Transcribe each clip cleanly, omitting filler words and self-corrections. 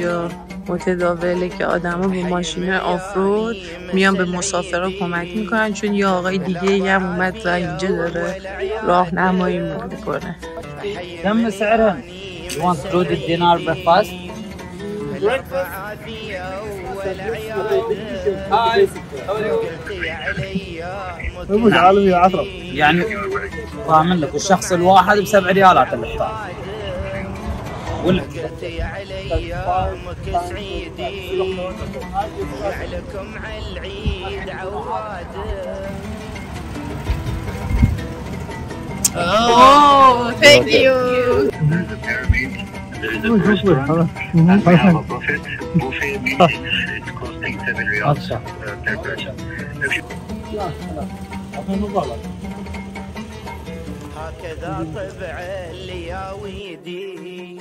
اینجا متداوله که آدما با ماشین آفرود میان به مسافرها کمک میکنن، چون یه آقای دیگه هم اومد و اینجا داره راهنمایی میکنه. كم سعرها؟ You want to do the dinner breakfast? يعني فاهمين لك الشخص الواحد ب7 ريالات الافطار. ولا Oh, thank you. There's a pyramid. There's a restaurant. And we have a buffet. Buffet meetings. It's costing 7 riyals per person. If you هكذا طبع الياويدي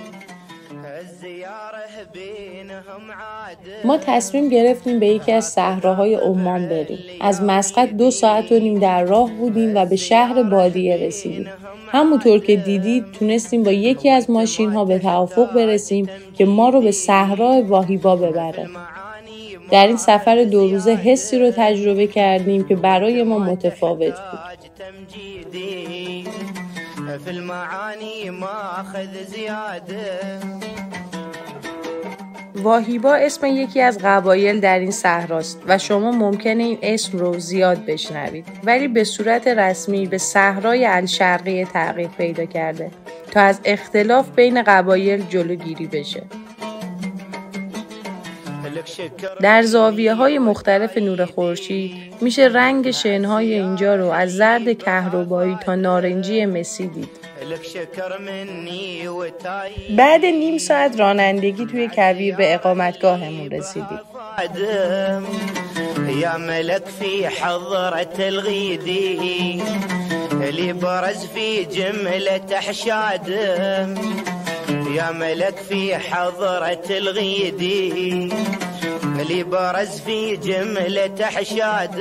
الزيارة بينهم عاد. ما تصمیم گرفتیم به یکی از صحراهای عمان بریم. از مسقط 2.5 ساعت در راه بودیم و به شهر بادیه رسیدیم. همونطور که دیدید تونستیم با یکی از ماشین ها به توافق برسیم که ما رو به صحرای واهیبا ببره. در این سفر 2 روزه حسی رو تجربه کردیم که برای ما متفاوت بود. واهیبا اسم یکی از قبایل در این صحراست و شما ممکنه این اسم رو زیاد بشنوید، ولی به صورت رسمی به صحرای الشرقیه تغییر پیدا کرده تا از اختلاف بین قبایل جلوگیری بشه. در زاویه‌های مختلف نور خورشید میشه رنگ شنهای اینجا رو از زرد کهربایی تا نارنجی مسی دید. بعد نیم ساعت رانندگی توی کویر به اقامتگاهمون رسیدیم. يا ملك في حضرة الغيدي اللي برز في جملة أحشاد يا ملك في حضرة الغيدي اللي برز في جملة أحشاد.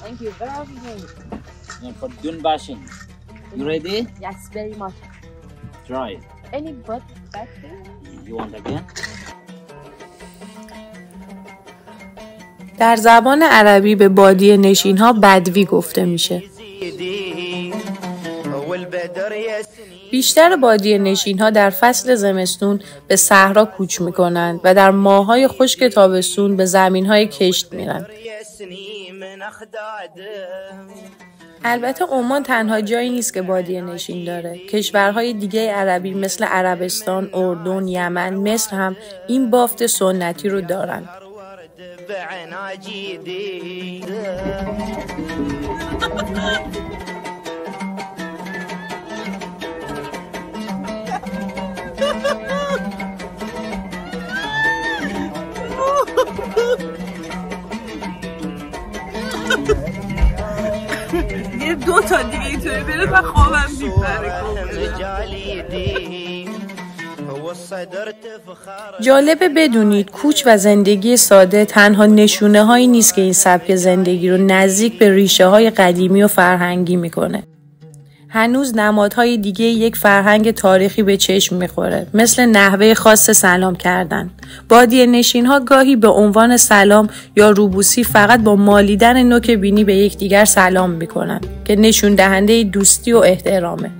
Thank you very much. for dune bashing. You ready? Yes, very much. Try it. Any but back here? You want again? در زبان عربی به بادیه نشین ها بدوی گفته میشه. بیشتر بادیه نشین ها در فصل زمستون به صحرا کوچ میکنند و در ماه‌های خشک تابستون به زمین‌های کشت میرن. البته عمان تنها جایی نیست که بادیه نشین داره. کشورهای دیگه عربی مثل عربستان، اردن، یمن، مصر هم این بافت سنتی رو دارن. یه 2 تا دیگه اینطوری بره و خوابم میبره. جالبه بدونید کوچ و زندگی ساده تنها نشونه هایی نیست که این سبک زندگی رو نزدیک به ریشه های قدیمی و فرهنگی میکنه. هنوز نمادهای دیگه یک فرهنگ تاریخی به چشم میخوره، مثل نحوه خاص سلام کردن. بادیه نشین ها گاهی به عنوان سلام یا روبوسی فقط با مالیدن نوک بینی به یکدیگر سلام میکنن که نشون دهنده دوستی و احترامه.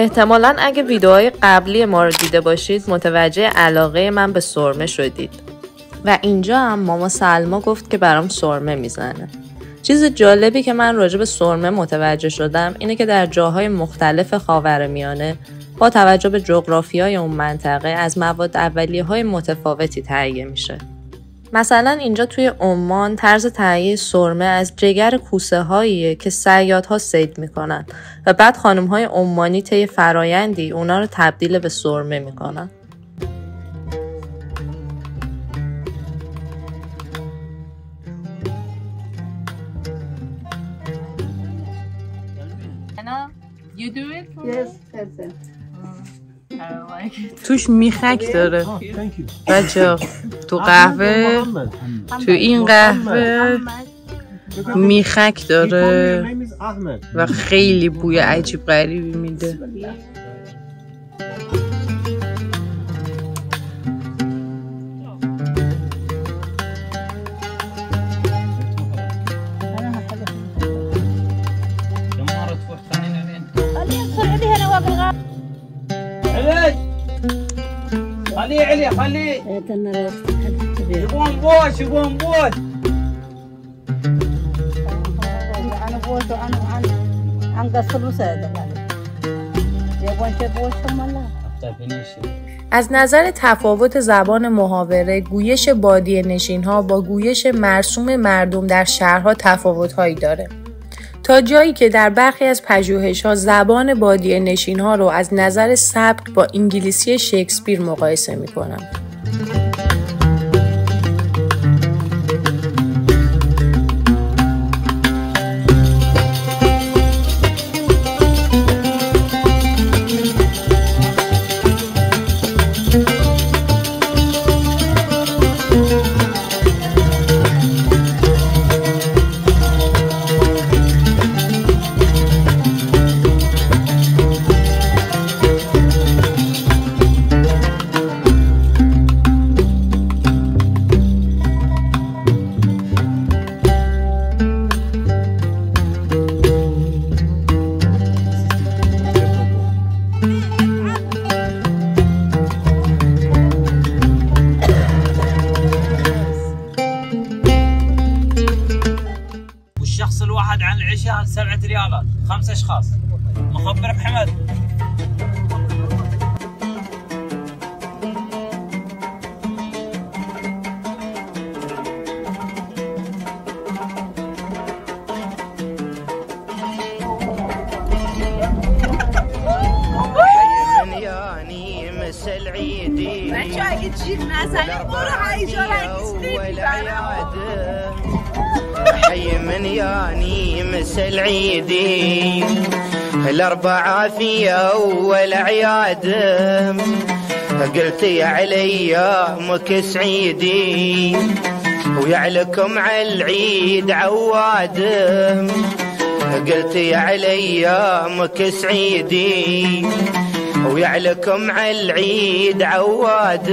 احتمالاً اگه ویدیوهای قبلی ما رو دیده باشید متوجه علاقه من به سرمه شدید. و اینجا هم ماما سلما گفت که برام سرمه میزنه. چیز جالبی که من راجع به سرمه متوجه شدم اینه که در جاهای مختلف خاورمیانه با توجه به جغرافیای اون منطقه از مواد اولیه‌های متفاوتی تهیه میشه. مثلا اینجا توی عمان طرز تهیه سرمه از جگر کوسه هاییه که صیادها صید میکنن و بعد خانم‌های عمانی طی فرایندی اونا رو تبدیل به سرمه میکنن. You do it? Yes, that's it. I don't like it. توش میخک داره بچه، تو قهوه، تو این قهوه میخک داره و خیلی بوی عجیب غریبی میده. خليه خليه يبون بوش يبون بوش أنا بوش أنا قصر وسادة يبون شبوش ملا. از نظر تفاوت زبان محاوره، گویش بادیه نشین‌ها با گویش مرسوم مردم در شهرها تفاوت‌هایی داره. تا جایی که در برخی از پژوهش‌ها زبان بادیه نشین‌ها رو از نظر سبک با انگلیسی شکسپیر مقایسه می‌کنن. والشخص الواحد عن العشاء 7 ريالات 5 أشخاص. مخبرك حمد. حي من ياني مسل عيدي الأربعة في أول عياد قلت يا علي أمك سعيدي ويعلكم على العيد عواد قلت يا علي أمك سعيدي ويعلكم على العيد عواد.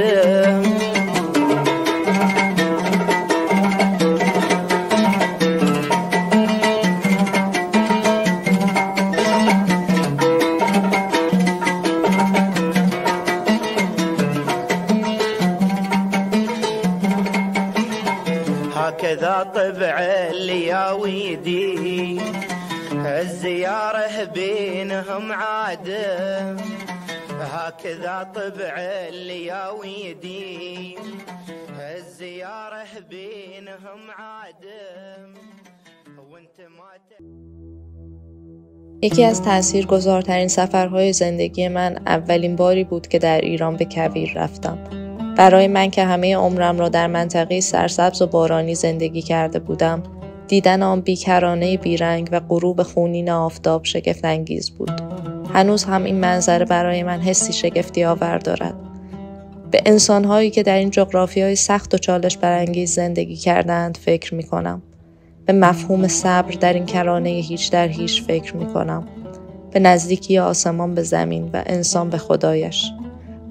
هكذا طبع الياويدي الزيارة بينهم عادة. هكذا طبع الياويدي الزيارة بينهم عادة وانت ما. یکی از تاثیرگذارترین سفرهای زندگی من اولین باری بود که در ایران به کویر رفتم. برای من که همه عمرم را در منطقه سرسبز و بارانی زندگی کرده بودم، دیدن آن بیکرانه بیرنگ و غروب خونین آفتاب شگفت انگیز بود. هنوز هم این منظره برای من حسی شگفتی آور دارد. به انسان‌هایی که در این جغرافیای سخت و چالش برانگیز زندگی کردند فکر می‌کنم. به مفهوم صبر در این کرانه هیچ در هیچ فکر می‌کنم. به نزدیکی آسمان به زمین و انسان به خدایش.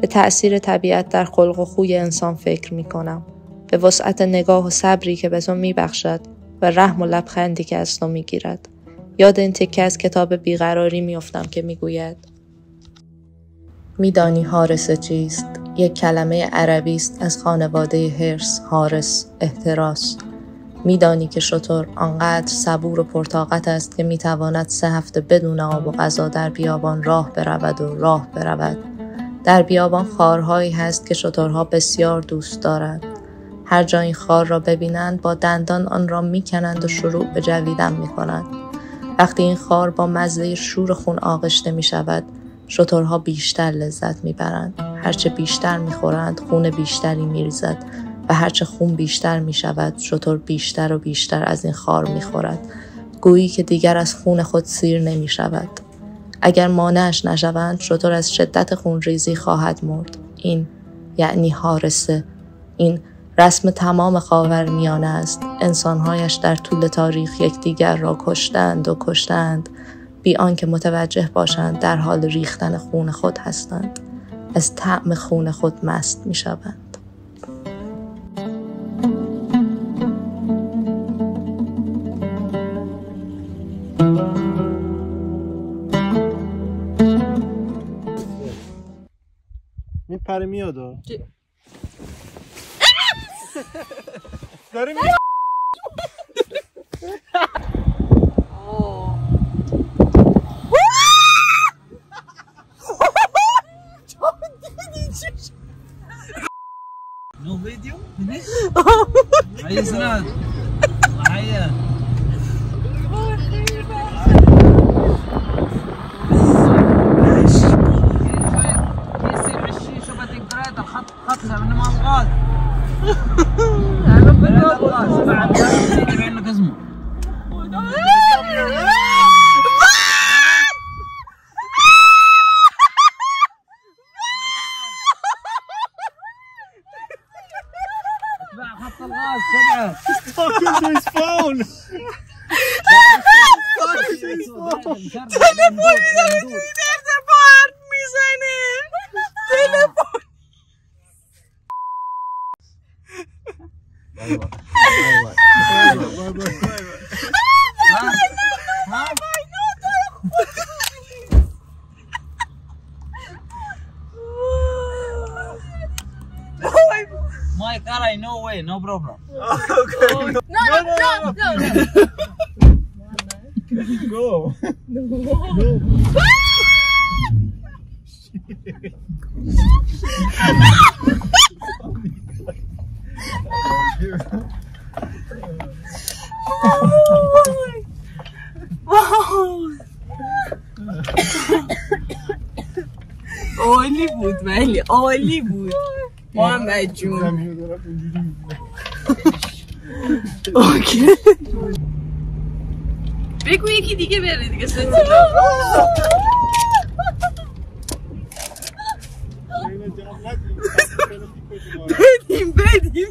به تأثیر طبیعت در خلق و خوی انسان فکر می‌کنم. به وسعت نگاه و صبری که به تو می‌بخشد و رحم و لبخندی که از تو می‌گیرد. یاد این تکه از کتاب بیقراری می‌افتم که می‌گوید میدانی حارس چیست؟ یک کلمه عربی است از خانواده حرص، حارس، احتراس. میدانی که شتر آنقدر صبور و پرطاقت است که میتواند 3 هفته بدون آب و غذا در بیابان راه برود. در بیابان خارهایی هست که شترها بسیار دوست دارند. هر جا این خار را ببینند با دندان آن را میکنند و شروع به جویدن میکنند. وقتی این خار با مزه شور خون آغشته میشود، شترها بیشتر لذت میبرند. هرچه بیشتر میخورند خون بیشتری میریزد و هرچه خون بیشتر میشود شتر بیشتر و بیشتر از این خار میخورد، گویی که دیگر از خون خود سیر نمیشود. اگر مانعش نشوند شتر از شدت خونریزی خواهد مرد. این یعنی حارسه. این رسم تمام خاورمیانه است. انسانهایش در طول تاریخ یکدیگر را کشتند بی آنکه متوجه باشند در حال ریختن خون خود هستند. از طعم خون خود مست میشوند. این پره میاد داره میاد. No video? Finish? هيا سناد هيا يصير 20 شو بدك براد خط من ما الغاز انا بالغاز بعد يصير عندك اسمه خط الغاز تبعه Fucking his phone. تلفن نمی‌دونی با حرف میزنه. تلفن Mike, alright, no way, no problem. Okay. No. Go. عالی بود ولی عالی بود محمد جون. اوکی بگو یکی دیگه بره دیگه. بدیم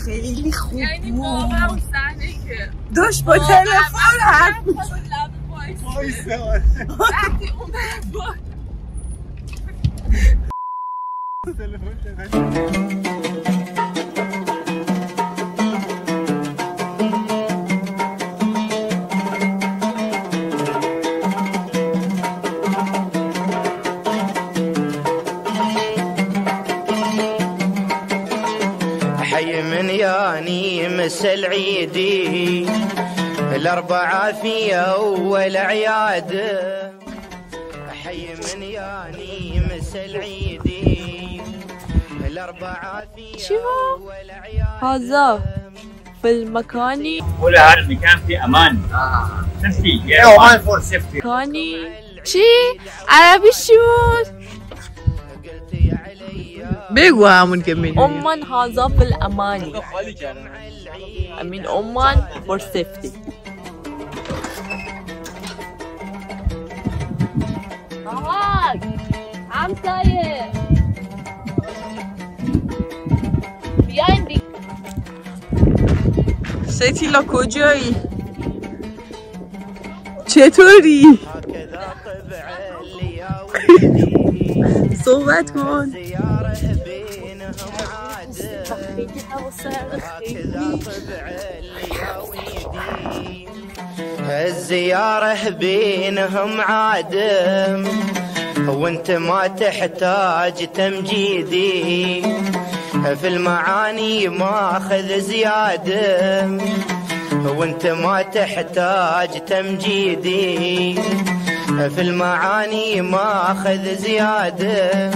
خیلی خوب یعنی واقعا اون صحنه که داشت با تلفن حرف وقتی اومد با حي من ياني مسل عيدي الأربعة في أول عيادة حي من ياني مسل عيدي الأربعة في أول عيادة هذا في المكان قول هذا المكان في امان سيفتي امان فور سيفتي مكاني چی؟ عربی شد؟ بگو همون که میدونی. عمان هذا في الأمان. I mean Oman for safety. آقا همسایه بیاین دیگه. ستیلا کجایی؟ چطوری؟ صحبت کن. الزيارة بينهم عادم وانت ما تحتاج تمجيدي في المعاني ماخذ زيادة وانت ما تحتاج تمجيدي في المعاني ماخذ زيادة.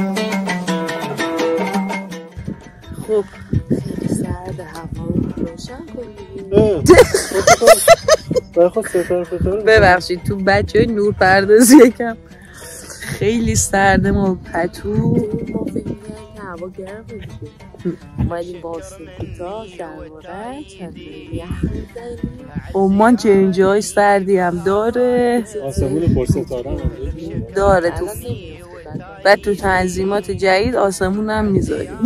خب خیلی سرد هوا روشن کنید. ببخشید تو بچه نور پردازی یکم خیلی سرده ما پتو ما فکر می‌کردیم که هوا گرمه دیگه اومدیم با آسون کوتاه شلوارک یخ می‌زنیم. عمان چنین جای سردی هم داره آسمون پرستاره هم داره تو و تو تنظیمات جدید آسمون هم میذاریم.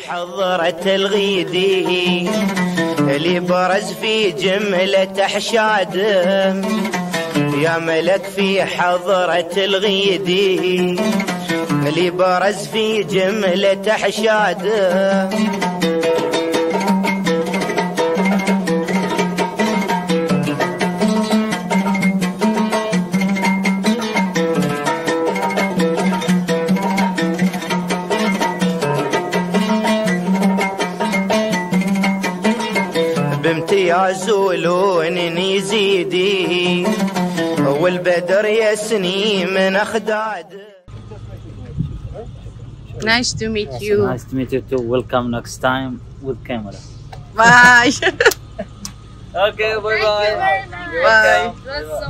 حضرة الغيدي اللي برز في جملة أحشاده يا ملك في حضرة الغيدي اللي برز في جملة أحشاده. بامتياز ولون يزيدي والبدر يسني من أخداد. Nice to meet you. Nice to meet you too. Welcome next time with camera. Bye. Okay, bye bye. Bye. That's so